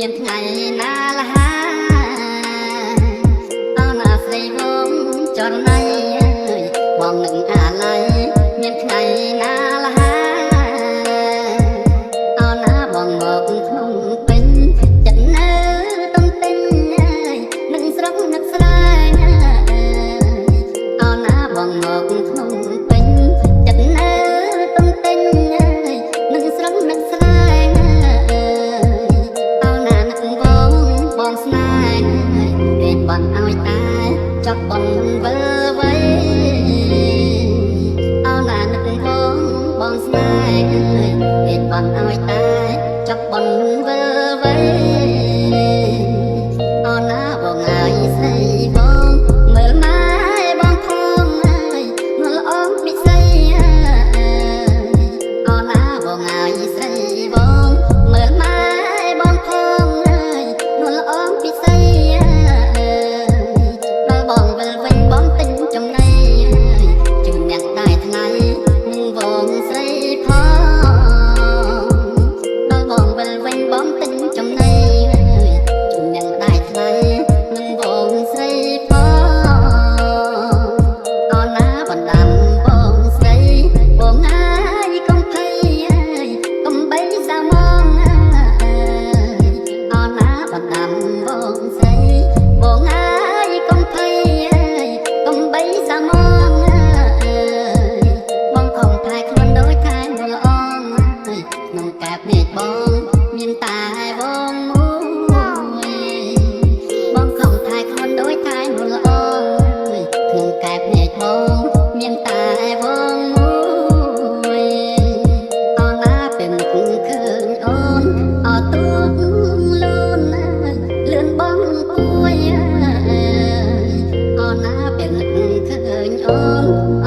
មានថ្ងៃណាលហាអោណាស្រីវងចរណៃបងនឹងអាឡ័យមានថ្ងៃណាលហាអោណាបងមកក្នុងពេញចិត្តនៅតំទិញនឹងស្រុកនឹកស្លែងអោណាបងមកក្នុងពេញចិត្តនៅតំទិញនឹងស្រុកនឹកស្លែងបងស្នេហ៍គេបាត់ឲ្យតែចាប់បងវិលវ័យអោណានឹកបងស្នេហ៍គេបាត់ឲ្យតែចាប់បងវិលវ័យអោណាបងឲ្យស្រីបងមើលម៉ែបងផងហើយមើលអងពិសីអោណាបងឲ្យស្រីបងមើលម៉ែបងផងហើយមើលអងពិសីដល់បងវិលវិញបងទិញចំណៃជឿអ្នកដែរថ្ងៃនឹងវងស្រីផងដល់បងវិលវិញបងទិញចំណៃជឿអ្នកដែរថ្ងៃនឹងវងស្រីផងអោណាបណ្ដាំបងស្រីបងហើយកុំភ័យកុំបីសាមងអោណាបណ្ដាំបងស្រីបងហើយកុំភ័យកុំបីសាមងបងខំថែខ្លួនដូចថែមល្អក្នុងកាបនេះបងមានតែវងមួយបងខំថែខ្លួនដូចថែមល្អក្នុងកាបនេះបងមានតែវងមួយអោណាពេលនឹកឃើញអូនអត់ទួងលូនលឿនបងពួយអោណាពេលនឹកឃើញអូន